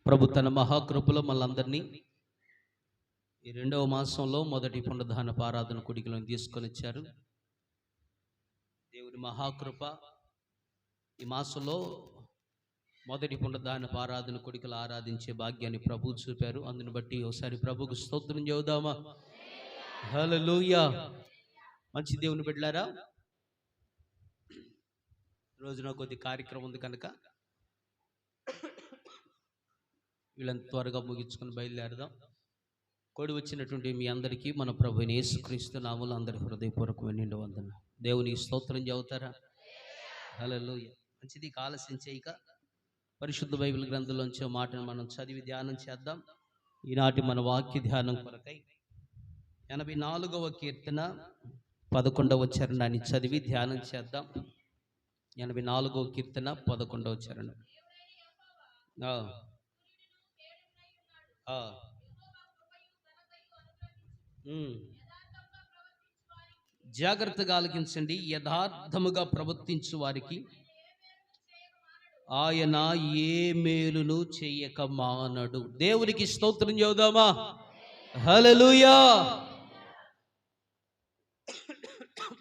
ప్రభు తన మహాకృపలో మనందరినీ ఈ రెండవ మాసంలో మొదటి పునరుద్ధాన ఆరాధన కూడికలను తీసుకొని వచ్చారు. దేవుని మహాకృప ఈ మాసంలో మొదటి పునరుద్ధాన ఆరాధన కూడికలు ఆరాధించే భాగ్యాన్ని ప్రభు చూపారు. అందుని బట్టి ఒకసారి ప్రభుకు స్తోత్రం చెబుదామా? హల్లెలూయా. మంచి దేవుని బిడ్డలారా, రోజున కొద్ది కార్యక్రమం ఉంది కనుక వీళ్ళని త్వరగా ముగించుకొని బయలుదేరదాం. కూడి వచ్చినటువంటి మీ అందరికీ మన ప్రభువైన యేసుక్రీస్తు నామములో అందరి హృదయపూర్వకమైన నిండు వందనాలు. దేవునికి స్తోత్రం చెబుతారా? హల్లెలూయా. మంచిది. ఆలస్యం చేయక పరిశుద్ధ బైబిల్ గ్రంథంలోంచి మాటను మనం చదివి ధ్యానం చేద్దాం. ఈనాటి మన వాక్య ధ్యానం కొరకై 84వ కీర్తన 11వ చరణాన్ని చదివి ధ్యానం చేద్దాం. 84వ కీర్తన 11వ చరణం. జాగ్రత్తగా ఆలకించండి. యథార్థముగా ప్రవర్తించు వారికి ఆయన ఏ మేలును చేయక మానడు. దేవునికి స్తోత్రం చెబుదామా? హల్లెలూయా.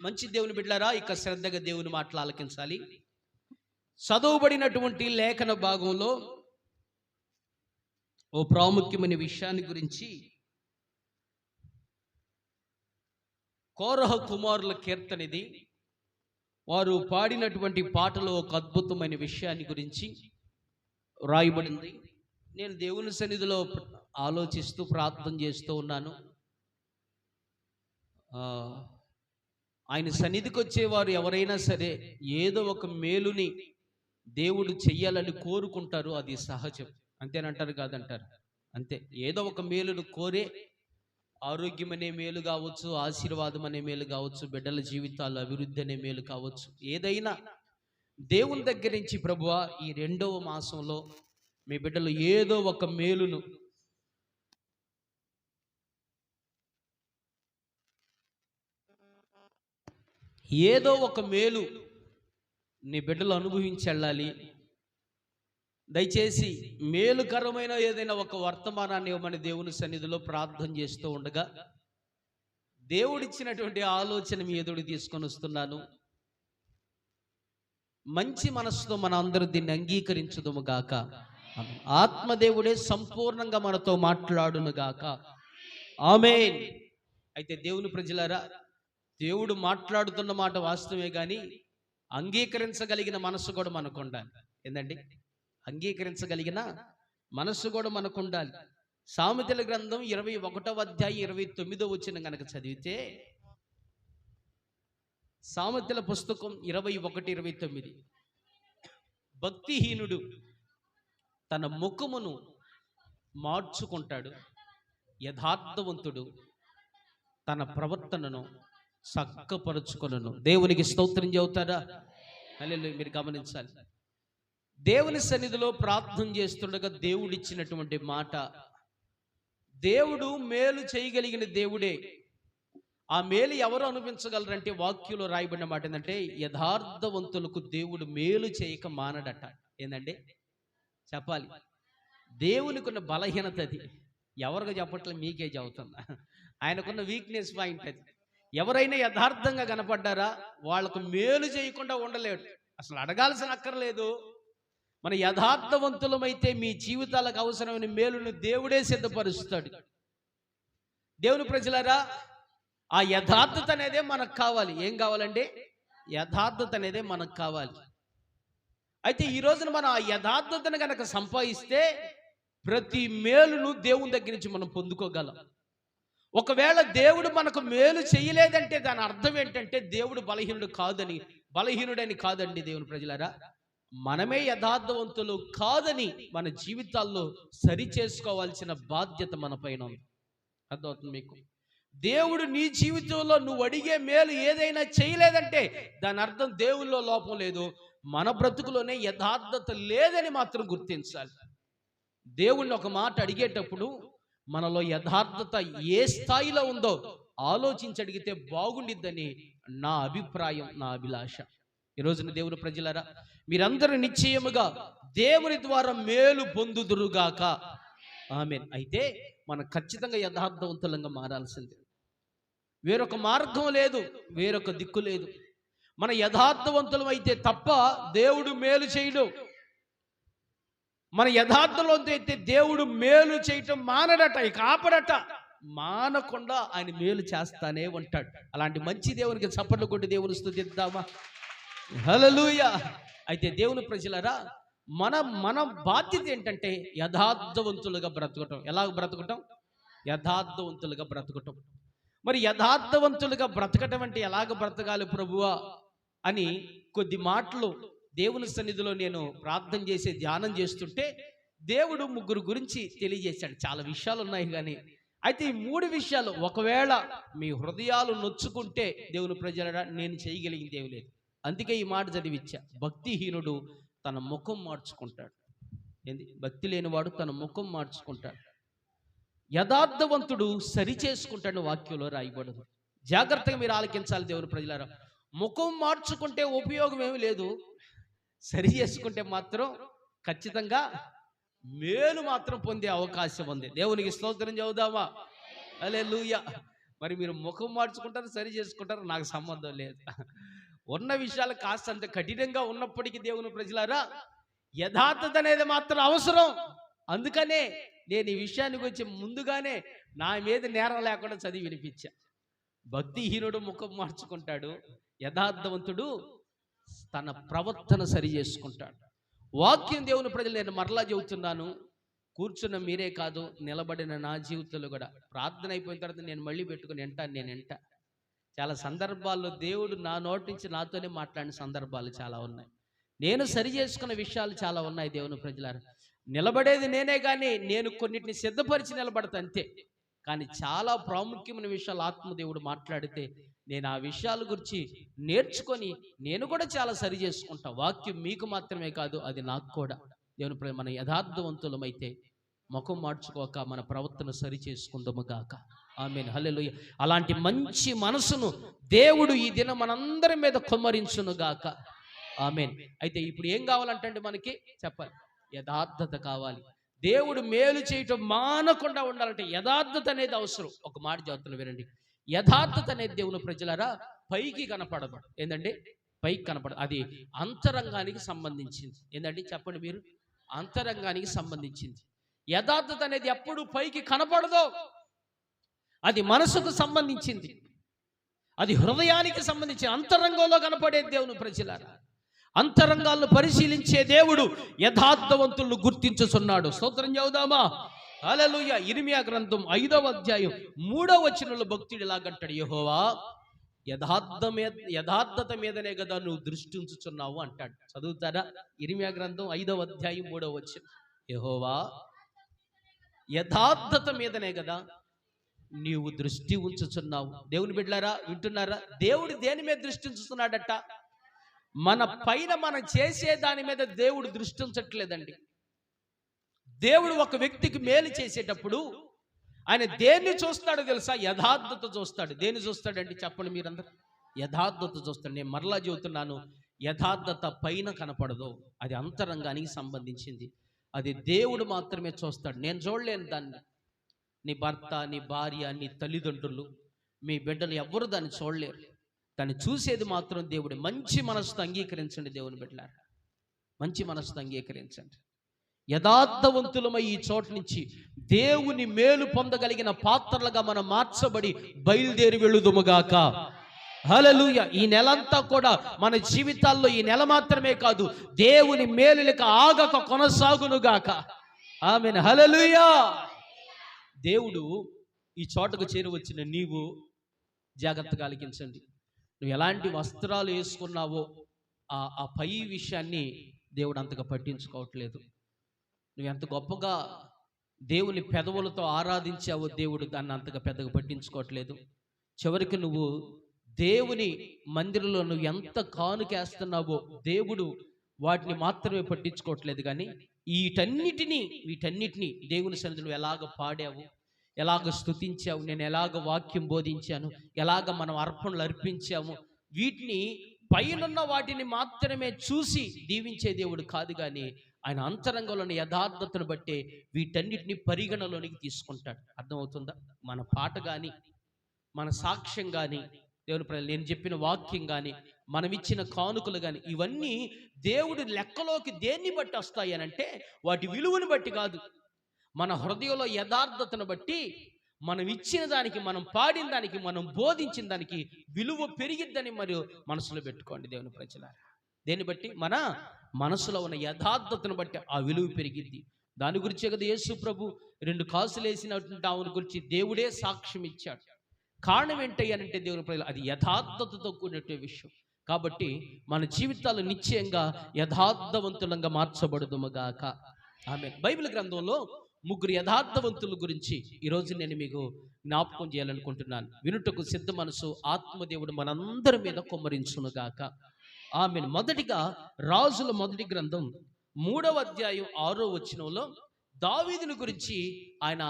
మంచి దేవుని బిడ్డలారా, ఇక శ్రద్ధగా దేవుని మాటలు ఆలకించాలి. చదవబడినటువంటి లేఖన భాగంలో ఓ ప్రాముఖ్యమైన విషయాన్ని గురించి, కోరహ కుమారుల కీర్తన ఇది. వారు పాడినటువంటి పాటలో ఒక అద్భుతమైన విషయాన్ని గురించి రాయబడింది. నేను దేవుని సన్నిధిలో ఆలోచిస్తూ ప్రార్థన చేస్తూ ఉన్నాను. ఆయన సన్నిధికి వచ్చేవారు ఎవరైనా సరే ఏదో ఒక మేలుని దేవుడు చెయ్యాలని కోరుకుంటారు. అది సహజం. అంతేనంటారు కాదంటారు? అంతే. ఏదో ఒక మేలును కోరే, ఆరోగ్యం అనే మేలు కావచ్చు, ఆశీర్వాదం అనే మేలు కావచ్చు, బిడ్డల జీవితాల్లో అభివృద్ధి అనే మేలు కావచ్చు, ఏదైనా దేవుని దగ్గర నుంచి ప్రభువా ఈ రెండవ మాసంలో మీ బిడ్డలు ఏదో ఒక మేలును నీ బిడ్డలు అనుభవించి వెళ్ళాలి. దయచేసి మేలుకరమైన ఏదైనా ఒక వర్తమానాన్ని ఇవ్వమని దేవుని సన్నిధిలో ప్రార్థన చేస్తూ ఉండగా దేవుడిచ్చినటువంటి ఆలోచన మీ ఎదురు తీసుకొని వస్తున్నాను. మంచి మనసుతో మన అందరూ దీన్ని అంగీకరించుదుము గాక. ఆత్మదేవుడే సంపూర్ణంగా మనతో మాట్లాడును గాక. ఆమేన్. అయితే దేవుని ప్రజలారా, దేవుడు మాట్లాడుతున్న మాట వాస్తవమే, కానీ అంగీకరించగలిగిన మనసు కూడా మనకు ఉండాలి. ఏందండి? అంగీకరించగలిగిన మనస్సు కూడా మనకు ఉండాలి. సామెతల గ్రంథం 21వ అధ్యాయం 29వ వచనం కనుక చదివితే, సామెతల పుస్తకం 21:29, భక్తిహీనుడు తన ముఖమును మార్చుకుంటాడు, యథార్థవంతుడు తన ప్రవర్తనను చక్కపరుచుకొనును. దేవునికి స్తోత్రం చెబుతారా? హల్లెలూయా. మీరు గమనించాలి, దేవుని సన్నిధిలో ప్రార్థన చేస్తుండగా దేవుడిచ్చినటువంటి మాట, దేవుడు మేలు చేయగలిగిన దేవుడే. ఆ మేలు ఎవరు అనుభవించగలరంటే, వాక్యంలో రాయబడిన మాట ఏంటంటే, యథార్థవంతులకు దేవుడు మేలు చేయక మానడట. ఏందంటే చెప్పాలి, దేవునికి ఉన్న బలహీనత అది. ఎవరికి చెప్పట్లేదు, మీకే చెబుతున్నా. ఆయనకున్న వీక్నెస్ పాయింట్ అది. ఎవరైనా యథార్థంగా కనపడ్డారా, వాళ్ళకు మేలు చేయకుండా ఉండలేడు. అసలు అడగాల్సిన అక్కర్లేదు. మన యథార్థవంతులమైతే మీ జీవితాలకు అవసరమైన మేలును దేవుడే సిద్ధపరుస్తాడు. దేవుని ప్రజలారా, ఆ యథార్థత అనేదే మనకు కావాలి. ఏం కావాలండి? యథార్థత అనేదే మనకు కావాలి. అయితే ఈ రోజున మనం ఆ యథార్థతను కనుక సంపాదిస్తే ప్రతి మేలును దేవుని దగ్గర నుంచి మనం పొందుకోగలం. ఒకవేళ దేవుడు మనకు మేలు చేయలేదంటే దాని అర్థం ఏంటంటే దేవుడు బలహీనుడని కాదండి. దేవుని ప్రజలారా, మనమే యథార్థవంతులు కాదని మన జీవితాల్లో సరి చేసుకోవాల్సిన బాధ్యత మన పైన ఉంది. అర్థమవుతుంది మీకు? దేవుడు నీ జీవితంలో నువ్వు అడిగే మేలు ఏదైనా చేయలేదంటే దాని అర్థం దేవుల్లో లోపం లేదు, మన బ్రతుకులోనే యథార్థత లేదని మాత్రం గుర్తించాలి. దేవుణ్ణి ఒక మాట అడిగేటప్పుడు మనలో యథార్థత ఏ స్థాయిలో ఉందో ఆలోచించి అడిగితే బాగుండిద్దని నా అభిప్రాయం, నా అభిలాష. ఈ రోజున దేవుని ప్రజలారా, మీరందరూ నిశ్చయముగా దేవుని ద్వారా మేలు పొందుదురుగాక. ఆమేన్. అయితే మనం ఖచ్చితంగా యథార్థవంతులంగా మారాల్సిందే. వేరొక మార్గం లేదు, వేరొక దిక్కు లేదు. మన యథార్థవంతులం అయితే తప్ప దేవుడు మేలు చేయడు. మన యథార్థంలో అయితే దేవుడు మేలు చేయటం మానడట, ఇక ఆపడట. మానకుండా ఆయన మేలు చేస్తానే ఉంటాడు. అలాంటి మంచి దేవునికి చప్పట్లు కొట్టి దేవుని స్తుతిద్దామా? హల్లెలూయా. అయితే దేవుని ప్రజలారా, మన బాధ్యత ఏంటంటే యథార్థవంతులుగా బ్రతకటం. ఎలా బ్రతకటం? యథార్థవంతులుగా బ్రతకటం. మరి యథార్థవంతులుగా బ్రతకటం అంటే ఎలాగ బ్రతకాలి ప్రభువా అని కొద్ది మాటలు దేవుని సన్నిధిలో నేను ప్రార్థన చేసి ధ్యానం చేస్తుంటే దేవుడు ముగ్గురు గురించి తెలియజేశాడు. చాలా విషయాలు ఉన్నాయి కానీ అయితే ఈ 3 విషయాలు ఒకవేళ మీ హృదయాలు నొచ్చుకుంటే దేవుని ప్రజలరా నేను చేయగలిగింది ఏమీ లేదు. అందుకే ఈ మాట చదివిచ్చా. భక్తిహీనుడు తన ముఖం మార్చుకుంటాడు. ఏంది? భక్తి లేనివాడు తన ముఖం మార్చుకుంటాడు. యథార్థవంతుడు సరి చేసుకుంటాడు. వాక్యంలో రాయబడదు. జాగ్రత్తగా మీరు ఆలకించాలి దేవుని ప్రజలారా. ముఖం మార్చుకుంటే ఉపయోగం ఏమీ లేదు, సరి చేసుకుంటే మాత్రం ఖచ్చితంగా మేలు మాత్రం పొందే అవకాశం ఉంది. దేవునికి స్తోత్రం చెబుదామా? హల్లెలూయా. మరి మీరు ముఖం మార్చుకుంటారు, సరి చేసుకుంటారు, నాకు సంబంధం లేదు. ఉన్న విషయాలు కాస్తంత కఠినంగా ఉన్నప్పటికీ దేవుని ప్రజలారా యథార్థత అనేది మాత్రం అవసరం. అందుకనే నేను ఈ విషయానికి వచ్చి ముందుగానే నా మీద నేరం లేకుండా చదివి వినిపించా. భక్తిహీనుడు ముఖం మార్చుకుంటాడు, యథార్థవంతుడు తన ప్రవర్తన సరి చేసుకుంటాడు. వాక్యం దేవుని ప్రజలు నేను మరలా చెబుతున్నాను. కూర్చున్న మీరే కాదు, నిలబడిన నా జీవితంలో కూడా ప్రార్థన అయిపోయిన తర్వాత నేను మళ్ళీ పెట్టుకుని నేను వింటా. చాలా సందర్భాల్లో దేవుడు నా నోటి నుంచి నాతోనే మాట్లాడిన సందర్భాలు చాలా ఉన్నాయి. నేను సరి చేసుకున్న విషయాలు చాలా ఉన్నాయి. దేవుని ప్రజలారా, నిలబడేది నేనే కానీ నేను కొన్నిటిని సిద్ధపరిచి నిలబడతా అంతే. కానీ చాలా ప్రాముఖ్యమైన విషయాలు ఆత్మదేవుడు మాట్లాడితే నేను ఆ విషయాల గురించి నేర్చుకొని నేను కూడా చాలా సరి చేసుకుంటా. వాక్యం మీకు మాత్రమే కాదు, అది నాకు కూడా. దేవుని మన యథార్థవంతులమైతే ముఖం మార్చుకోక మన ప్రవర్తన సరి చేసుకుందాము గాక. ఆమేన్. హల్లెలూయా. అలాంటి మంచి మనసును దేవుడు ఈ దినం మనందరి మీద కుమ్మరించును గాక. ఆమేన్. అయితే ఇప్పుడు ఏం కావాలంటే మనకి చెప్పాలి, యథార్థత కావాలి. దేవుడు మేలు చేయటం మానకుండా ఉండాలంటే యథార్థత అనేది అవసరం. ఒక మాట చెప్తున్నా వినండి. యథార్థత అనేది దేవుని ప్రజలారా పైకి కనపడదు. ఏంటంటే పైకి కనపడదు, అది అంతరంగానికి సంబంధించింది. ఏంటంటే చెప్పండి మీరు, అంతరంగానికి సంబంధించింది. యథార్థత అనేది ఎప్పుడు పైకి కనపడదు, అది మనసుకు సంబంధించింది, అది హృదయానికి సంబంధించి అంతరంగంలో కనపడేది. దేవుని ప్రజలారా, అంతరంగాలను పరిశీలించే దేవుడు యథార్థవంతులను గుర్తించుచున్నాడు. స్తోత్రం చెబుదామా? హల్లెలూయా. ఇర్మీయా గ్రంథం 5వ అధ్యాయం 3వ వచనంలో భక్తుడు ఇలాగంటాడు, యెహోవా యథార్థత మీదనే కదా నువ్వు దృష్టి ఉంచుచున్నావు అంటాడు. చదువుతారా? ఇర్మీయా గ్రంథం 5వ అధ్యాయం 3వ వచనం. యెహోవా యథార్థత మీదనే కదా నీవు దృష్టి ఉంచుచున్నావు. దేవుని బిడ్డలారా వింటున్నారా? దేవుడు దేని మీద దృష్టి ఉంచుతున్నాడట? మన పైన మనం చేసే దాని మీద దేవుడు దృష్టి ఉంచట్లేదండి. దేవుడు ఒక వ్యక్తికి మేలు చేసేటప్పుడు ఆయన దేన్ని చూస్తాడో తెలుసా? యథార్థత చూస్తాడు. దేన్ని చూస్తాడండి చెప్పండి మీరందరూ? యథార్థత చూస్తాడు. నేను మరలా చెబుతున్నాను, యథార్థత పైన కనపడదు, అది అంతరంగానికి సంబంధించింది. అది దేవుడు మాత్రమే చూస్తాడు. నేను చూడలేను దాన్ని. నీ భర్త, నీ భార్య, నీ తల్లిదండ్రులు, మీ బిడ్డలు ఎవ్వరు దాన్ని చూడలేరు. దాన్ని చూసేది మాత్రం దేవుడు. మంచి మనసుతో అంగీకరించండి దేవుని బిడ్డలారా, మంచి మనసుతో అంగీకరించండి. యథార్థవంతులమై ఈ చోటు నుంచి దేవుని మేలు పొందగలిగిన పాత్రలుగా మనం మార్చబడి బయలుదేరి వెళ్ళుదుముగాక. హల్లెలూయా. ఈ నెలంతా కూడా మన జీవితాల్లో, ఈ నెల మాత్రమే కాదు, దేవుని మేలులక ఆగక కొనసాగునుగాక. ఆమేన్. హల్లెలూయా. దేవుడు ఈ చోటకు చేరువచ్చిన నీవు జాగ్రత్తగా ఆలకించండి. నువ్వు ఎలాంటి వస్త్రాలు వేసుకున్నావో ఆ పై విషయాన్ని దేవుడు అంతగా పట్టించుకోవట్లేదు. నువ్వు ఎంత గొప్పగా దేవుని పెదవులతో ఆరాధించావో దేవుడు దాన్ని అంతగా పెద్దగా పట్టించుకోవట్లేదు. చివరికి నువ్వు దేవుని మందిరంలో నువ్వు ఎంత కానుకేస్తున్నావో దేవుడు వాటిని మాత్రమే పట్టించుకోవట్లేదు. కానీ వీటన్నిటినీ దేవుని సన్నిధిలో నువ్వు ఎలాగ పాడావు, ఎలాగ స్తుతించావు, నేను ఎలాగ వాక్యం బోధించాను, ఎలాగ మనం అర్పణలు అర్పించాము, వీటిని పైనున్న వాటిని మాత్రమే చూసి దీవించే దేవుడు కాదు. కానీ ఆయన అంతరంగంలోని యథార్థతను బట్టే వీటన్నిటిని పరిగణలోనికి తీసుకుంటాడు. అర్థమవుతుందా? మన పాట కానీ, మన సాక్ష్యం కానీ, దేవుని ప్రజలు నేను చెప్పిన వాక్యం కానీ, మనం ఇచ్చిన కానుకలు కానీ, ఇవన్నీ దేవుడి లెక్కలోకి దేన్ని బట్టి వస్తాయి అని అంటే వాటి విలువను బట్టి కాదు, మన హృదయంలో యథార్థతను బట్టి మనం ఇచ్చిన దానికి, మనం పాడిన దానికి, మనం బోధించిన దానికి విలువ పెరిగిద్దని మరియు మనసులో పెట్టుకోండి దేవుని ప్రజలారా. దేన్ని బట్టి? మన మనసులో ఉన్న యథార్థతను బట్టి ఆ విలువ పెరిగిద్ది. దాని గురించే కదా యేసు ప్రభు 2 కాసులు వేసినటువంటి ఆవుని గురించి దేవుడే సాక్ష్యం ఇచ్చాడు. కారణం ఏంటయ్యానంటే దేవుని ప్రజలు, అది యథార్థతతో కూడినటువంటి విషయం. కాబట్టి మన జీవితాలు నిశ్చయంగా యథార్థవంతులంగా మార్చబడుదుముగాక. ఆమేన్. బైబిల్ గ్రంథంలో 3 యథార్థవంతుల గురించి ఈరోజు నేను మీకు జ్ఞాపకం చేయాలనుకుంటున్నాను. వినుటకు సిద్ధ మనసు ఆత్మదేవుడు మనందరి మీద కుమ్మరించునుగాక. ఆమేన్. మొదటిగా రాజుల మొదటి గ్రంథం 3వ అధ్యాయం 6వ వచనంలో దావీదుని గురించి ఆయన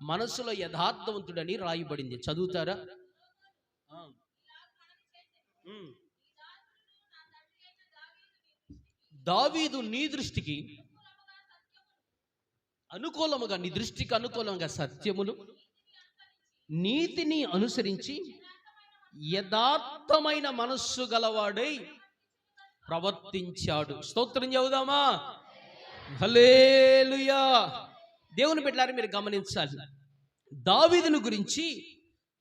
మనసులో యథార్థవంతుడని రాయబడింది. చదువుతారా? దావీదు నీ దృష్టికి అనుకూలముగా, నీ దృష్టికి అనుకూలంగా సత్యమును నీతిని అనుసరించి యథార్థమైన మనస్సు గలవాడై ప్రవర్తించాడు. స్తోత్రం చెబుదామా? హల్లెలూయా. దేవుని బిడ్డలారా, మీరు గమనించాలి, దావీదును గురించి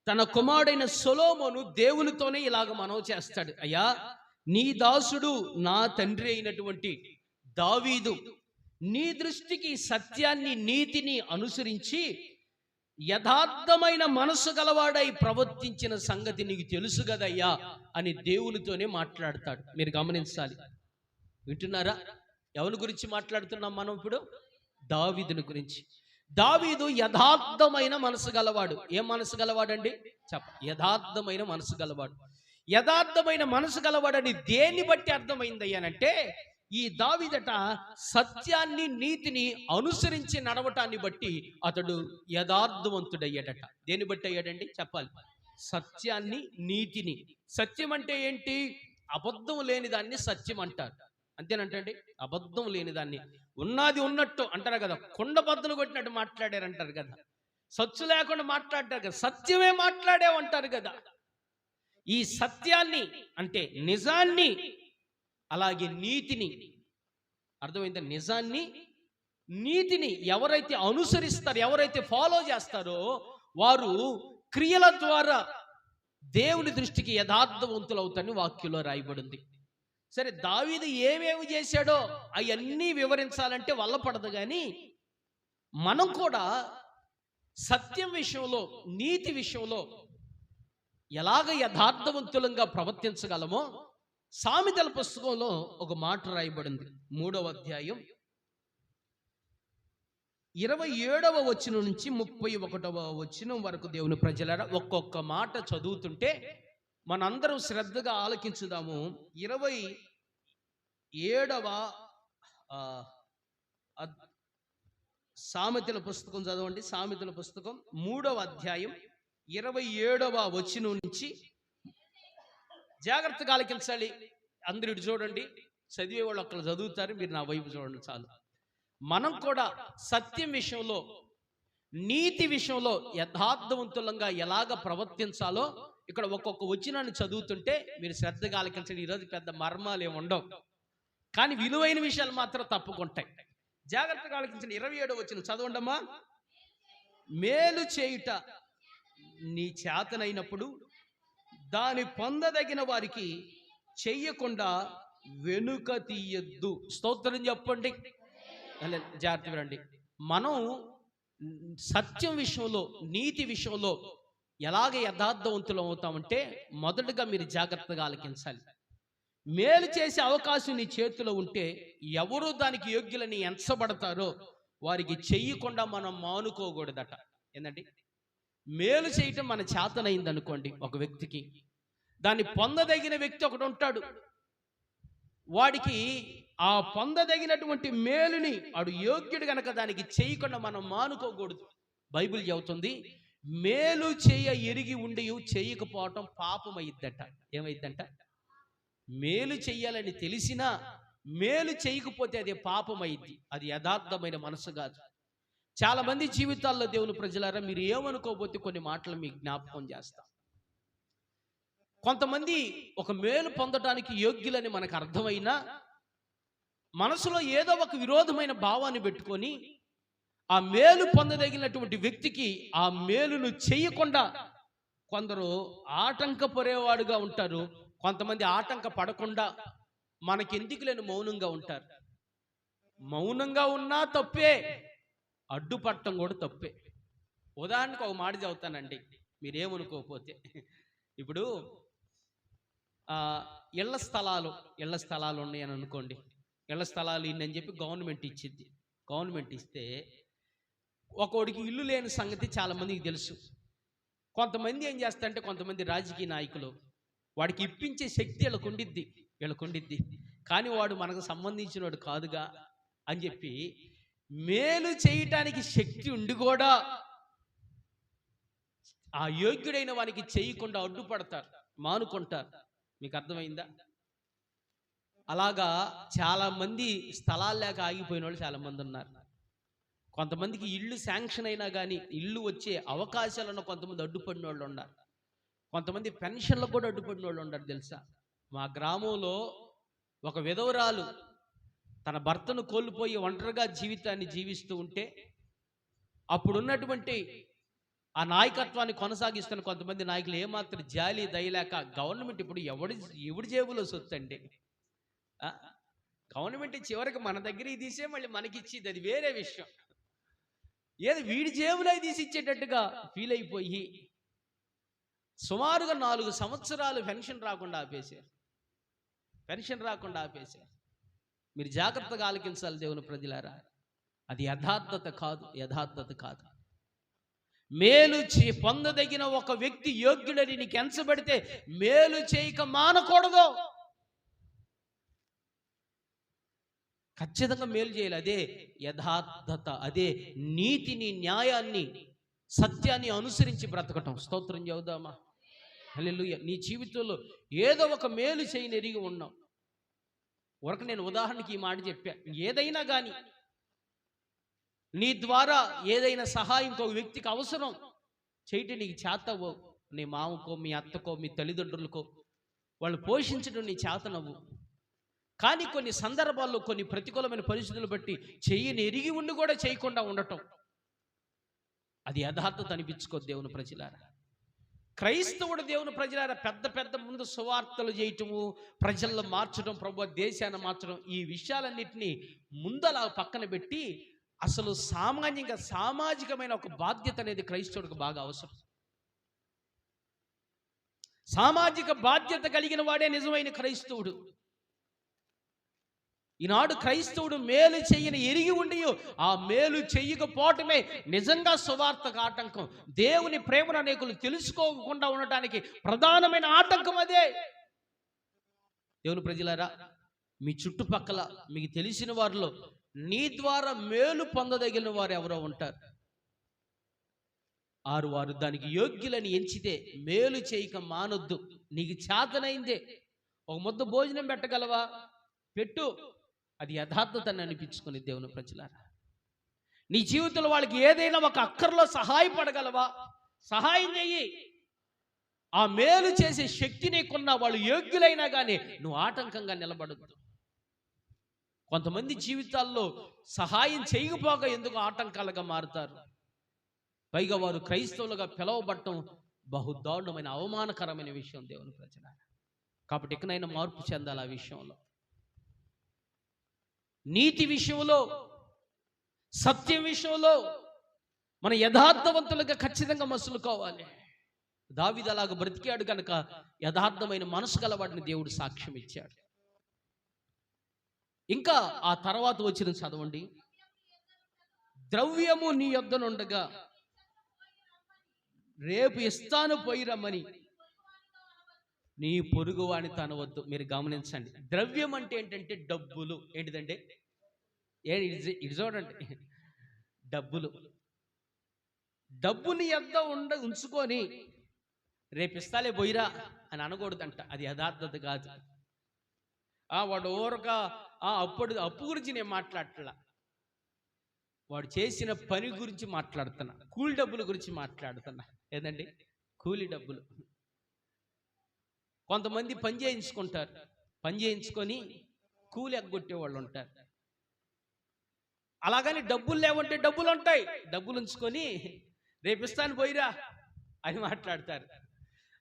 తన కుమారుడైన సొలొమోను దేవునితోనే ఇలాగ మనవి చేస్తాడు. అయ్యా, నీ దాసుడు నా తండ్రి అయినటువంటి దావీదు నీ దృష్టికి సత్యాన్ని, నీతిని అనుసరించి యథార్థమైన మనసు గలవాడై ప్రవర్తించిన సంగతి నీకు తెలుసు కదయ్యా అని దేవునితోనే మాట్లాడతాడు. మీరు గమనించాలి. వింటున్నారా? ఎవరి గురించి మాట్లాడుతున్నాం మనం ఇప్పుడు? దావీదుని గురించి. దావీదు యథార్థమైన మనసు గలవాడు. ఏం మనసు గలవాడండి? యథార్థమైన మనసు గలవాడు. యథార్థమైన మనసు గలవాడని దేన్ని బట్టి అర్థమైందయ్యానంటే, ఈ దావీదట సత్యాన్ని, నీతిని అనుసరించి నడవటాన్ని బట్టి అతడు యథార్థవంతుడయ్యాడట. దేన్ని బట్టి అయ్యాడండి? చెప్పాలి. సత్యాన్ని, నీతిని. సత్యం అంటే ఏంటి? అబద్ధం లేని దాన్ని సత్యం అంటారు. అంతేనంటండి? అబద్ధం లేని దాన్ని, ఉన్నది ఉన్నట్టు అంటారు కదా, కొండ బద్దలు కొట్టినట్టు మాట్లాడారు అంటారు కదా, సచ్చు లేకుండా మాట్లాడతారు కదా, సత్యమే మాట్లాడేవంటారు కదా. ఈ సత్యాన్ని అంటే నిజాన్ని, అలాగే నీతిని, అర్థమైందా? నిజాన్ని, నీతిని ఎవరైతే అనుసరిస్తారో, ఎవరైతే ఫాలో చేస్తారో వారు క్రియల ద్వారా దేవుని దృష్టికి యథార్థవంతులు అవుతారని వాక్యంలో రాయబడింది. సరే, దావీదు ఏమేమి చేశాడో అవన్నీ వివరించాలంటే వల్ల పడదు. కానీ మనం కూడా సత్యం విషయంలో, నీతి విషయంలో ఎలాగ యథార్థవంతులంగా ప్రవర్తించగలమో సామెతల పుస్తకంలో ఒక మాట రాయబడింది. 3వ అధ్యాయం 27వ వచనం నుంచి 31వ వచనం వరకు దేవుని ప్రజలారా, ఒక్కొక్క మాట చదువుతుంటే మనందరం శ్రద్ధగా ఆలకించుదాము. 27వ సామెతల పుస్తకం చదవండి. సామెతల పుస్తకం 3వ అధ్యాయం 27వ వచనం నుంచి జాగ్రత్తగా ఆలకించాలి. అందరూ ఇటు చూడండి. చదివే వాళ్ళు ఒక్కరు చదువుతారు, మీరు నా వైపు చూడండి చాలు. మనం కూడా సత్యం విషయంలో, నీతి విషయంలో యథార్థవంతులంగా ఎలాగ ప్రవర్తించాలో ఇక్కడ ఒక్కొక్క వచనాన్ని చదువుతుంటే మీరు శ్రద్ధగా ఆలకించండి. ఈరోజు పెద్ద మర్మాలు ఏమి ఉండవు, కానీ విలువైన విషయాలు మాత్రం తప్పుకుంటాయి. జాగ్రత్తగా ఆలకించండి. 27వ వచనం చదవండమ్మా. మేలు చేయుట నీ చేతనైనప్పుడు దాని పొందదగిన వారికి చెయ్యకుండా వెనుక తీయద్దు. స్తోత్రం చెప్పండి. జాగ్రత్త వినండి. మనం సత్యం విషయంలో, నీతి విషయంలో ఎలాగ యథార్థవంతులు అవుతామంటే మొదటగా మీరు జాగ్రత్తగా ఆలకించాలి. మేలు చేసే అవకాశం నీ చేతిలో ఉంటే ఎవరు దానికి యోగ్యులని ఎంచబడతారో వారికి చెయ్యకుండా మనం మానుకోకూడదట. ఏంటండి? మేలు చేయటం మన చేతనైంది అనుకోండి ఒక వ్యక్తికి, దాన్ని పొందదగిన వ్యక్తి ఒకడు ఉంటాడు, వాడికి ఆ పొందదగినటువంటి మేలుని వాడు యోగ్యుడు గనక దానికి చేయకుండా మనం మానుకోకూడదు. బైబిల్ చెబుతుంది, మేలు చేయ ఎరిగి ఉండి చేయకపోవటం పాపం అయ్యిద్దట. ఏమైద్దంట? మేలు చెయ్యాలని తెలిసినా మేలు చేయకపోతే అది పాపం అయింది. అది యథార్థమైన మనసు కాదు. చాలా మంది జీవితాల్లో దేవుని ప్రజలారా, మీరు ఏమనుకోకపోతే కొన్ని మాటలు మీకు జ్ఞాపకం చేస్తా. కొంతమంది ఒక మేలు పొందడానికి యోగ్యులని మనకు అర్థమైనా మనసులో ఏదో ఒక విరోధమైన భావాన్ని పెట్టుకొని ఆ మేలు పొందదగినటువంటి వ్యక్తికి ఆ మేలును చేయకుండా కొందరు ఆటంకపడేవాడుగా ఉంటారు. కొంతమంది ఆటంక పడకుండా మనకెందుకు లేని మౌనంగా ఉంటారు. మౌనంగా ఉన్నా తప్పే, అడ్డుపట్టడం కూడా తప్పే. ఉదాహరణకు ఒక మాట చెబుతానండి, మీరేమనుకోకపోతే. ఇప్పుడు ఇళ్ల స్థలాలు ఉన్నాయని అనుకోండి. ఇళ్ల స్థలాలు ఇన్నని చెప్పి గవర్నమెంట్ ఇచ్చింది. గవర్నమెంట్ ఇస్తే ఒకడికి ఇల్లు లేని సంగతి చాలా మందికి తెలుసు. కొంతమంది ఏం చేస్తారంటే, కొంతమంది రాజకీయ నాయకులు వాడికి ఇప్పించే శక్తి వీళ్ళకుండిద్ది, కానీ వాడు మనకు సంబంధించినవాడు కాదుగా అని చెప్పి మేలు చేయటానికి శక్తి ఉండి కూడా ఆ యోగ్యుడైన వానికి చేయకుండా అడ్డుపడతారు, మానుకుంటారు. మీకు అర్థమైందా? అలాగా చాలా మంది స్థలాలు లేక ఆగిపోయిన వాళ్ళు చాలా మంది ఉన్నారు. కొంతమందికి ఇల్లు శాంక్షన్ అయినా కానీ ఇల్లు వచ్చే అవకాశాలను కొంతమంది అడ్డుపడిన వాళ్ళు ఉన్నారు. కొంతమంది పెన్షన్లకు కూడా అడ్డుపడిన వాళ్ళు ఉన్నారు. తెలుసా, మా గ్రామంలో ఒక విధవరాలు తన భర్తను కోల్పోయి ఒంటరిగా జీవితాన్ని జీవిస్తూ ఉంటే అప్పుడున్నటువంటి ఆ నాయకత్వాన్ని కొనసాగిస్తున్న కొంతమంది నాయకులు ఏమాత్రం జాలి దయలేక గవర్నమెంట్ ఇప్పుడు ఎవడి జేబులో సొత్తు అండి. గవర్నమెంట్ చివరికి మన దగ్గర తీసే మళ్ళీ మనకిచ్చేది, అది వేరే విషయం. ఏది వీడి జేబులో తీసి ఇచ్చేటట్టుగా ఫీల్ అయిపోయి సుమారుగా 4 సంవత్సరాలు పెన్షన్ రాకుండా ఆపేశారు. మీరు జాగ్రత్తగా ఆలకించాలి దేవుని ప్రజలారా. అది యథార్థత కాదు. మేలు పొందదగిన ఒక వ్యక్తి యోగ్యుడని నీకు ఎంచబడితే మేలు చేయక మానకూడదు. ఖచ్చితంగా మేలు చేయాలి. అదే యథార్థత, అదే నీతిని, న్యాయాన్ని, సత్యాన్ని అనుసరించి బ్రతకటం. స్తోత్రం చెబుదామా? హల్లెలూయా. నీ జీవితంలో ఏదో ఒక మేలు చేయని ఎరిగి ఉన్నాం. వరకు నేను ఉదాహరణకి ఈ మాట చెప్పా. ఏదైనా కానీ నీ ద్వారా ఏదైనా సహాయం ఇంకొక వ్యక్తికి అవసరం చేయటం నీకు చేతవు, నీ మామకో, మీ అత్తకో, మీ తల్లిదండ్రులకో వాళ్ళు పోషించడం నీ చేతనవ్వు. కానీ కొన్ని సందర్భాల్లో కొన్ని ప్రతికూలమైన పరిస్థితులు బట్టి చెయ్యని ఎరిగి ఉండి కూడా చేయకుండా ఉండటం, అది యథార్థత అనిపించుకోదు దేవుని ప్రజలారా. క్రైస్తవుడు దేవుని ప్రజలారా పెద్ద ముందు సువార్తలు చేయటము, ప్రజల్లో మార్చడం, ప్రభు దేశాన్ని మార్చడం, ఈ విషయాలన్నింటినీ ముందలా పక్కన పెట్టి అసలు సామాజికమైన ఒక బాధ్యత అనేది క్రైస్తవుడికి బాగా అవసరం. సామాజిక బాధ్యత కలిగిన వాడే నిజమైన క్రైస్తవుడు. ఈనాడు క్రైస్తవుడు మేలు చెయ్యని ఎరిగి ఉండి ఆ మేలు చెయ్యకపోవటమే నిజంగా సువార్తకు ఆటంకం. దేవుని ప్రేమను అనేకులు తెలుసుకోకుండా ఉండటానికి ప్రధానమైన ఆటంకం అదే. దేవుని ప్రజలారా, మీ చుట్టుపక్కల మీకు తెలిసిన వారిలో నీ ద్వారా మేలు పొందదగిన వారు ఎవరో ఉంటారు. వారు దానికి యోగ్యులని ఎంచితే మేలు చేయక మానొద్దు. నీకు చేతనైందే ఒక ముద్ద భోజనం పెట్టగలవా? పెట్టు. అది యథార్థతని అనిపించుకుని దేవుని ప్రజలారా. నీ జీవితంలో వాళ్ళకి ఏదైనా ఒక అక్కర్లో సహాయపడగలవా? సహాయం చెయ్యి. ఆ మేలు చేసే శక్తి నీకున్న వాళ్ళు యోగ్యులైనా కానీ నువ్వు ఆటంకంగా నిలబడద్దు. కొంతమంది జీవితాల్లో సహాయం చేయకపోగా ఎందుకు ఆటంకాలుగా మారుతారు. పైగా వారు క్రైస్తవులుగా పిలవబడటం బహుదారుణమైన అవమానకరమైన విషయం దేవుని ప్రజలారా. కాబట్టి ఎక్కడైనా మార్పు చెందాలి. ఆ విషయంలో, నీతి విషయంలో, సత్యం విషయంలో మన యథార్థవంతులుగా ఖచ్చితంగా మసులుకోవాలి. దావీదు అలాగ బ్రతికాడు కనుక యథార్థమైన మనసు గలవాడిని దేవుడు సాక్ష్యం ఇచ్చాడు. ఇంకా ఆ తర్వాత వచ్చిన చదవండి. ద్రవ్యము నీ యొద్దనుండగా రేపు ఇస్తాను పోయి రమ్మని నీ పొరుగువానితో అనవద్దు. మీరు గమనించండి, ద్రవ్యం అంటే ఏంటంటే డబ్బులు. ఏంటిదంటే ఇది చూడండి, డబ్బుని యొద్ద ఉంచుకొని రేపు ఇస్తాలే పోయిరా అని అనకూడదంట. అది యథార్థత కాదు. వాడు ఊరక అప్పు గురించి నేను మాట్లాడట్లా, వాడు చేసిన పని గురించి మాట్లాడుతున్నా, కూలి డబ్బుల గురించి మాట్లాడుతున్నా. ఏదండి? కూలి డబ్బులు. కొంతమంది పని చేయించుకుంటారు, పని చేయించుకొని కూలి ఎగ్గొట్టే వాళ్ళు ఉంటారు. అలాగని డబ్బులు లేవంటే డబ్బులు ఉంటాయి, డబ్బులు ఉంచుకొని రేపిస్తాను పోయిరా అని మాట్లాడతారు.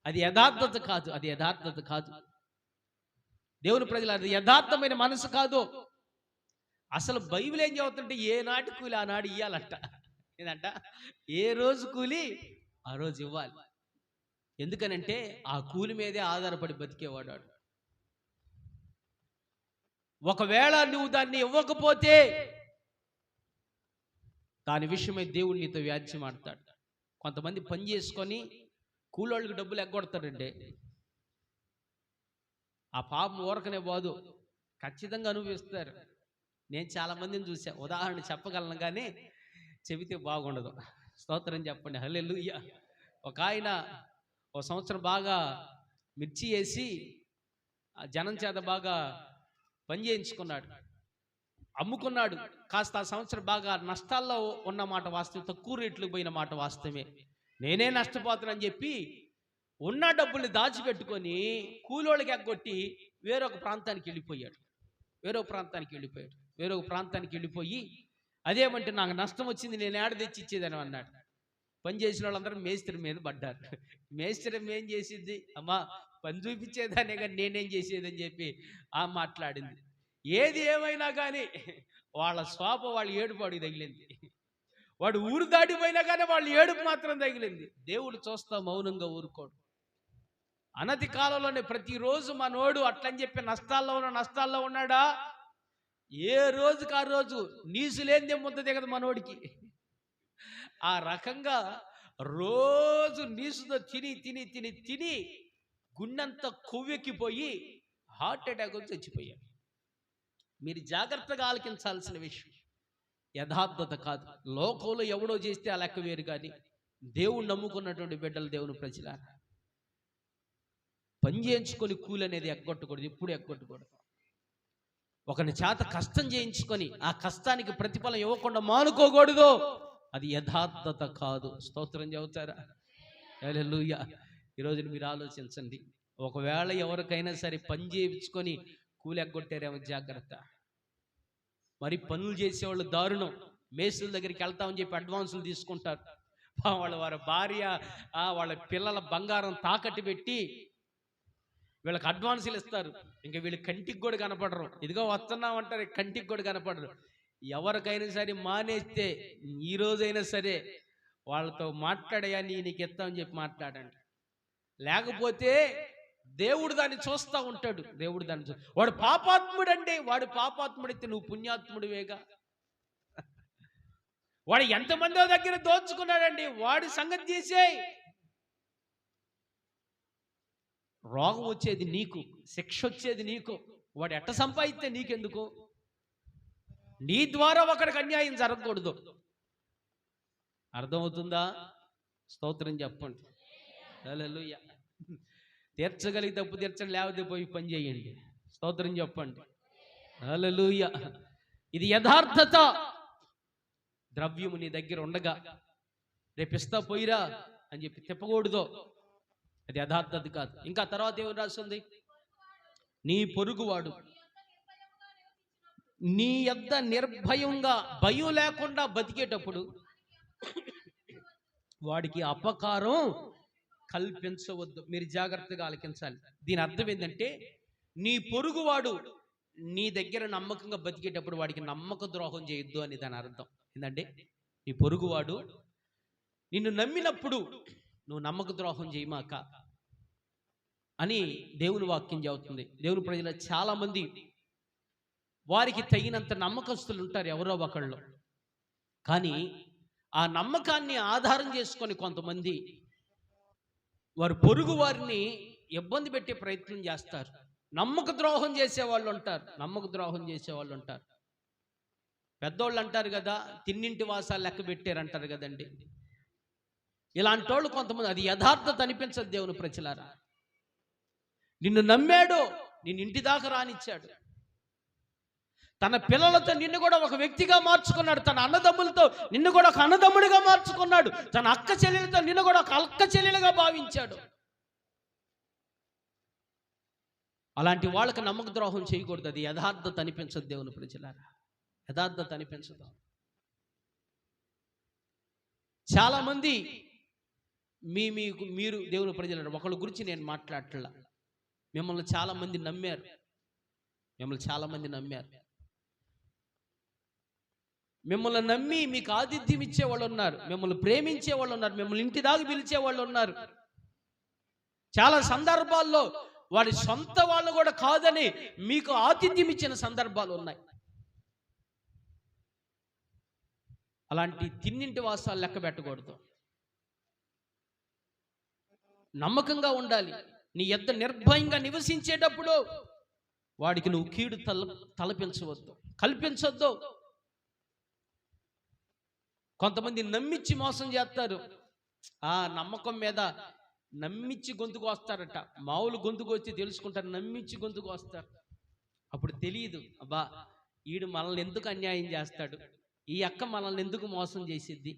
అది యథార్థత కాదు, అది యథార్థత కాదు. దేవుని ప్రజలు, అది యథార్థమైన మనసు కాదు. అసలు బైబిల్ ఏం చెబుతుంటే ఏనాటి కూలి ఆనాడు ఇవ్వాలంట. ఏంటంట? ఏ రోజు కూలి ఆ రోజు ఇవ్వాలి. ఎందుకనంటే ఆ కూలి మీదే ఆధారపడి బతికేవాడు. ఒకవేళ నువ్వు దాన్ని ఇవ్వకపోతే దాని విషయమై దేవుడు నీతో వ్యాజ్యం ఆడతాడు. కొంతమంది పని చేసుకొని కూలోళ్ళకి డబ్బులు ఎగ్గొడతాడండి. ఆ పాపం ఊరకనే పోదు, ఖచ్చితంగా అనుభవిస్తారు. నేను చాలా మందిని చూసా, ఉదాహరణ చెప్పగలను కానీ చెబితే బాగుండదు. స్తోత్రం చెప్పండి, హల్లెలూయా. ఒక ఆయన ఓ సంవత్సరం బాగా మిర్చి వేసి జనం చేత బాగా పని చేయించుకున్నాడు, అమ్ముకున్నాడు. కాస్త ఆ సంవత్సరం బాగా నష్టాల్లో ఉన్న మాట వాస్తవం, తక్కువ రేట్లు పోయిన మాట వాస్తవమే. నేనే నష్టపోతానని చెప్పి ఉన్న డబ్బుల్ని దాచిపెట్టుకొని కూలోళ్ళకి ఎగ్గొట్టి వేరొక ప్రాంతానికి వెళ్ళిపోయాడు. వేరొక ప్రాంతానికి వెళ్ళిపోయి అదేమంటే నాకు నష్టం వచ్చింది, నేను ఏడ తెచ్చి ఇచ్చేదని అన్నాడు. పని చేసిన వాళ్ళందరూ మేస్త్రి మీద పడ్డారు. మేస్త్రి ఏం చేసింది? అమ్మా పని చూపించేదానే కానీ నేనేం చేసేదని చెప్పి మాట్లాడింది. ఏది ఏమైనా కానీ వాళ్ళ స్వాప వాళ్ళ ఏడుపు వాడికి తగిలింది. వాడు ఊరు దాటిపోయినా కానీ వాళ్ళ ఏడుపు మాత్రం తగిలింది. దేవుడు చూస్తా మౌనంగా ఊరుకోడు. అనతి కాలంలోనే ప్రతిరోజు మనోడు అట్లని చెప్పి నష్టాల్లో ఉన్నాడా? ఏ రోజుకి ఆ రోజు నీసు లేనిదే ముద్ద దిగదు మనోడికి. ఆ రకంగా రోజు నీసుతో తిని గుండెంతా కొవ్వెక్కిపోయి హార్ట్ అటాక్ వచ్చి చచ్చిపోయాడు. మీరు జాగ్రత్తగా ఆలకించాల్సిన విషయం యథార్థత కాదు. లోకంలో ఎవడో చేస్తే ఆ లెక్క వేరు, కానీ దేవుడు నమ్ముకున్నటువంటి బిడ్డలు, దేవుని ప్రజలారా, పని చేయించుకొని కూలి అనేది ఎగ్గొట్టకూడదు, ఎప్పుడు ఎగ్గొట్టకూడదు. ఒకని చేత కష్టం చేయించుకొని ఆ కష్టానికి ప్రతిఫలం ఇవ్వకుండా మానుకోకూడదు. అది యథార్థత కాదు. స్తోత్రం చెబుతారా? హల్లెలూయా. ఈరోజు మీరు ఆలోచించండి, ఒకవేళ ఎవరికైనా సరే పని చేయించుకొని కూలి ఎగ్గొట్టారేమో జాగ్రత్త. మరి పనులు చేసేవాళ్ళు దారుణం. మేస్త్రుల దగ్గరికి వెళ్తామని చెప్పి అడ్వాన్సులు తీసుకుంటారు. వాళ్ళ భార్య వాళ్ళ పిల్లల బంగారం తాకట్టు పెట్టి వీళ్ళకి అడ్వాన్సులు ఇస్తారు. ఇంకా వీళ్ళు కంటికి కూడా కనపడరు. ఇదిగో వస్తున్నామంటారు, కంటికి కూడా కనపడరు. ఎవరికైనా సరే మానేస్తే ఈ రోజైనా సరే వాళ్ళతో మాట్లాడయా, నీకు ఇస్తామని చెప్పి మాట్లాడండి. లేకపోతే దేవుడు దాన్ని చూస్తూ ఉంటాడు. వాడు పాపాత్ముడండి. వాడు పాపాత్ముడైతే నువ్వు పుణ్యాత్ముడివేగా. వాడు ఎంతమందో దగ్గర దోచుకున్నాడండి, వాడి సంగతి చేసేయ్. రోగం వచ్చేది నీకు, శిక్ష వచ్చేది నీకు. వాడు ఎట్ట సంపాదిస్తే నీకెందుకు? నీ ద్వారా ఒకడికి అన్యాయం జరగకూడదు. అర్థమవుతుందా? స్తోత్రం చెప్పండి, హల్లెలూయా. తీర్చగలిగితే అప్పు తీర్చండి, లేకపోతే పోయి పని చేయండి. స్తోత్రం చెప్పండి, హల్లెలూయా. ఇది యథార్థత. ద్రవ్యము నీ దగ్గర ఉండగా రేపిస్తా పోయిరా అని చెప్పి తిప్పకూడదు. అది యథార్థత కాదు. ఇంకా తర్వాత ఏమి రాస్తుంది? నీ పొరుగువాడు నీ యొద్ద నిర్భయంగా, భయం లేకుండా బతికేటప్పుడు వాడికి అపకారం కల్పించవద్దు. మీరు జాగ్రత్తగా ఆలకించాలి. దీని అర్థం ఏంటంటే, నీ పొరుగువాడు నీ దగ్గర నమ్మకంగా బతికేటప్పుడు వాడికి నమ్మక ద్రోహం చేయొద్దు అని దాని అర్థం. ఏంటంటే, నీ పొరుగువాడు నిన్ను నమ్మినప్పుడు నువ్వు నమ్మక ద్రోహం చేయమాక అని దేవుని వాక్యం చెబుతుంది. దేవుని ప్రజల చాలా మంది వారికి తగినంత నమ్మకస్తులు ఉంటారు ఎవరో ఒకళ్ళు. కానీ ఆ నమ్మకాన్ని ఆధారం చేసుకొని కొంతమంది వారు పొరుగు వారిని ఇబ్బంది పెట్టే ప్రయత్నం చేస్తారు. నమ్మక ద్రోహం చేసేవాళ్ళు ఉంటారు. పెద్దోళ్ళు అంటారు కదా, తిన్నింటి వాసాలు లెక్క పెట్టారంటారు కదండి. ఇలాంటి వాళ్ళు కొంతమంది. అది యథార్థత అనిపించదు దేవుని ప్రజలారా. నిన్ను నమ్మాడు, నిన్ను ఇంటి దాకా రానిచ్చాడు. తన పిల్లలతో నిన్ను కూడా ఒక వ్యక్తిగా మార్చుకున్నాడు. తన అన్నదమ్ములతో నిన్ను కూడా ఒక అన్నదమ్ముడిగా మార్చుకున్నాడు. తన అక్క చెల్లెలతో నిన్ను కూడా ఒక అక్క చెల్లెలుగా భావించాడు. అలాంటి వాళ్ళకి నమ్మక ద్రోహం చేయకూడదు. అది యథార్థత అనిపించదు. దేవుని ప్రజలారా, యథార్థత అనిపించదు. చాలామంది మీరు దేవుని ప్రజలారా, ఒకళ్ళ గురించి నేను మాట్లాడట్లా. మిమ్మల్ని చాలామంది నమ్మారు. మిమ్మల్ని నమ్మి మీకు ఆతిథ్యం ఇచ్చేవాళ్ళు ఉన్నారు. మిమ్మల్ని ప్రేమించే వాళ్ళు ఉన్నారు. మిమ్మల్ని ఇంటి దాకా పిలిచే వాళ్ళు ఉన్నారు. చాలా సందర్భాల్లో వాడి సొంత వాళ్ళు కూడా కాదని మీకు ఆతిథ్యం ఇచ్చిన సందర్భాలు ఉన్నాయి. అలాంటి తిన్నింటి వాసాలు లెక్క పెట్టకూడదు. నమ్మకంగా ఉండాలి. నీ యొద్ద నిర్భయంగా నివసించేటప్పుడు వాడికి నువ్వు కీడు తలపించవద్దు, కల్పించొద్దు. కొంతమంది నమ్మిచ్చి మోసం చేస్తారు. ఆ నమ్మకం మీద నమ్మిచ్చి గొంతుకు వస్తారట. మామూలు గొంతుకు వచ్చి తెలుసుకుంటారు, నమ్మిచ్చి గొంతుకు వస్తారు. అప్పుడు తెలియదు, అబ్బా ఈడు మనల్ని ఎందుకు అన్యాయం చేస్తాడు, ఈ అక్క మనల్ని ఎందుకు మోసం చేసిద్ది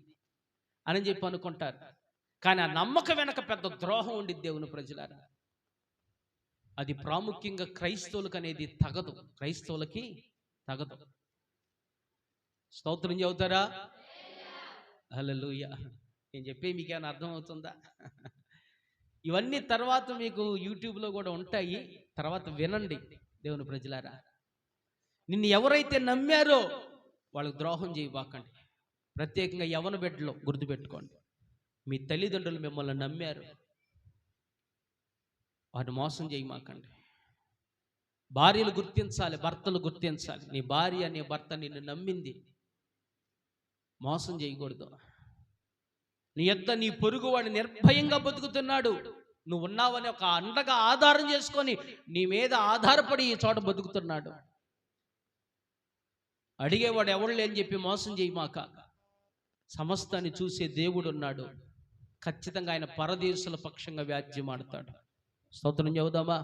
అని చెప్పి అనుకుంటారు. కానీ ఆ నమ్మకం వెనక పెద్ద ద్రోహం ఉండిద్ది. దేవుని ప్రజలారా, అది ప్రాముఖ్యంగా క్రైస్తవులకు అనేది తగదు. క్రైస్తవులకి తగదు. స్తోత్రం చెబుతారా? హల్లెలూయా. నేను చెప్పే మీకేమైనా అర్థమవుతుందా? ఇవన్నీ తర్వాత మీకు యూట్యూబ్లో కూడా ఉంటాయి, తర్వాత వినండి. దేవుని ప్రజలారా, నిన్ను ఎవరైతే నమ్మారో వాళ్ళకి ద్రోహం చేయబాకండి. ప్రత్యేకంగా యవ్వన బిడ్డలు గుర్తుపెట్టుకోండి. మీ తల్లిదండ్రులు మిమ్మల్ని నమ్మారు, వారిని మోసం చేయమాకండి. భార్యలు గుర్తించాలి, భర్తలు గుర్తించాలి. నీ భార్య నీ భర్త నిన్ను నమ్మింది, మోసం చేయకూడదు. నీ యొద్ద నీ పొరుగు వాడు నిర్భయంగా బతుకుతున్నాడు, నువ్వు ఉన్నావని ఒక అండగా ఆధారం చేసుకొని నీ మీద ఆధారపడి ఈ చోట బతుకుతున్నాడు. అడిగేవాడు ఎవడు లేని చెప్పి మోసం చేయమాక. సమస్తాన్ని చూసే దేవుడు ఉన్నాడు. ఖచ్చితంగా ఆయన పరదేశుల పక్షంగా వ్యాజ్యమాడతాడు. స్తోత్రం చెబుదామా?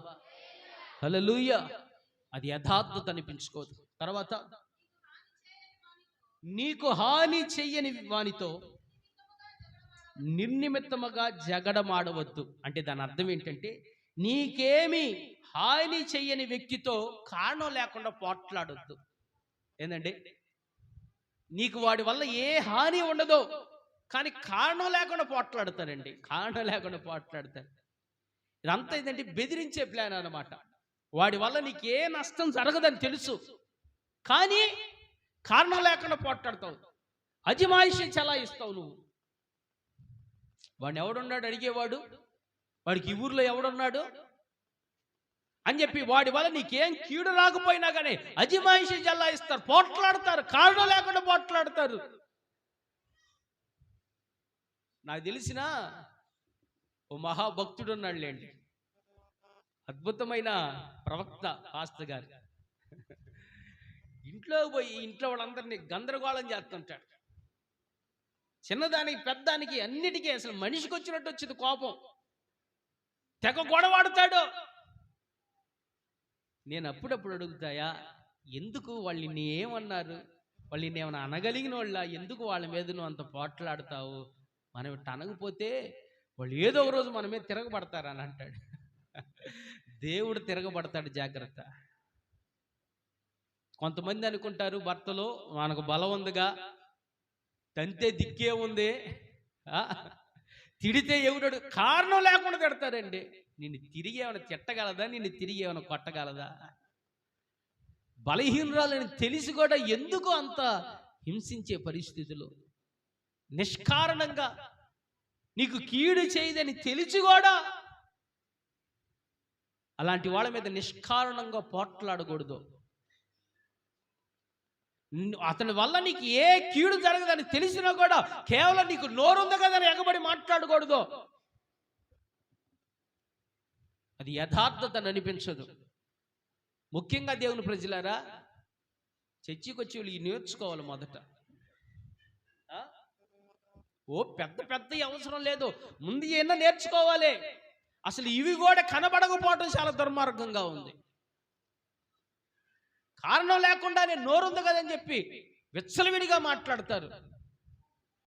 హల్లెలూయా. అది యథార్థత అనిపించుకోదు. తర్వాత, నీకు హాని చెయ్యని వానితో నిర్నిమిత్తముగా జగడమాడవద్దు. అంటే దాని అర్థం ఏంటంటే, నీకేమి హాని చెయ్యని వ్యక్తితో కారణం లేకుండా పోట్లాడొద్దు. ఏంటంటే, నీకు వాడి వల్ల ఏ హాని ఉండదో కానీ కారణం లేకుండా పోట్లాడతారండి. కారణం లేకుండా పోట్లాడతారు. ఇదంతా ఏంటంటే బెదిరించే ప్లాన్ అన్నమాట. వాడి వల్ల నీకు ఏ నష్టం జరగదని తెలుసు, కానీ కారణం లేకుండా పోట్లాడతావు, అజమాయిషి చలాయిస్తావు నువ్వు. వాడిని ఎవడున్నాడు అడిగేవాడు, వాడికి ఈ ఊర్లో ఎవడున్నాడు అని చెప్పి వాడి వల్ల నీకేం కీడు రాకపోయినా కానీ అజమాయిషి చలాయిస్తారు, పోట్లాడతారు, కారణం లేకుండా పోట్లాడతారు. నాకు తెలిసిన ఓ మహాభక్తుడు ఉన్నాడులేండి, అద్భుతమైన ప్రవక్త పాస్టర్ గారు. ఇంట్లో పోయి ఇంట్లో వాళ్ళందరినీ గందరగోళం చేస్తుంటాడు. చిన్నదానికి పెద్దానికి అన్నిటికీ అసలు మనిషికి వచ్చినట్టు వచ్చింది కోపం, తెగ గొడవాడుతాడు. నేను అప్పుడప్పుడు అడుగుతాయా, ఎందుకు వాళ్ళు నిన్ను ఏమన్నారు, వాళ్ళు నిన్ను ఏమైనా అనగలిగిన వాళ్ళ, ఎందుకు వాళ్ళ మీద నువ్వు అంత పోట్లాడుతావు, మనం ఇట్ట అనకపోతే వాళ్ళు ఏదో ఒక రోజు మన మీద తిరగబడతారని అంటాడు. దేవుడు తిరగబడతాడు, జాగ్రత్త. కొంతమంది అనుకుంటారు, భర్తలో మనకు బలం ఉందిగా, తంతే దిక్కే ఉంది, తిడితే ఎవడు కారణం లేకుండా తిడతారండి. నిన్ను తిరిగి ఏమైనా తిట్టగలదా, నిన్ను తిరిగి ఏమైనా కొట్టగలదా? బలహీనరాలని తెలిసి కూడా ఎందుకు అంత హింసించే పరిస్థితులు? నిష్కారణంగా నీకు కీడు చేయదని తెలిసి కూడా అలాంటి వాళ్ళ మీద నిష్కారణంగా పోట్లాడకూడదు. అతని వల్ల నీకు ఏ కీడు జరగదని తెలిసినా కూడా కేవలం నీకు నోరుంది కదని ఎగబడి మాట్లాడకూడదు. అది యథార్థతను అనిపించదు. ముఖ్యంగా దేవుని ప్రజలారా, చర్చికి వచ్చి వీళ్ళు నేర్చుకోవాలి. మొదట ఓ పెద్ద పెద్ద అవసరం లేదు, ముందు ఏమన్నా నేర్చుకోవాలి. అసలు ఇవి కూడా కనబడకపోవడం చాలా దుర్మార్గంగా ఉంది. కారణం లేకుండానే నోరుంది కదని చెప్పి విచ్చలవిడిగా మాట్లాడతారు.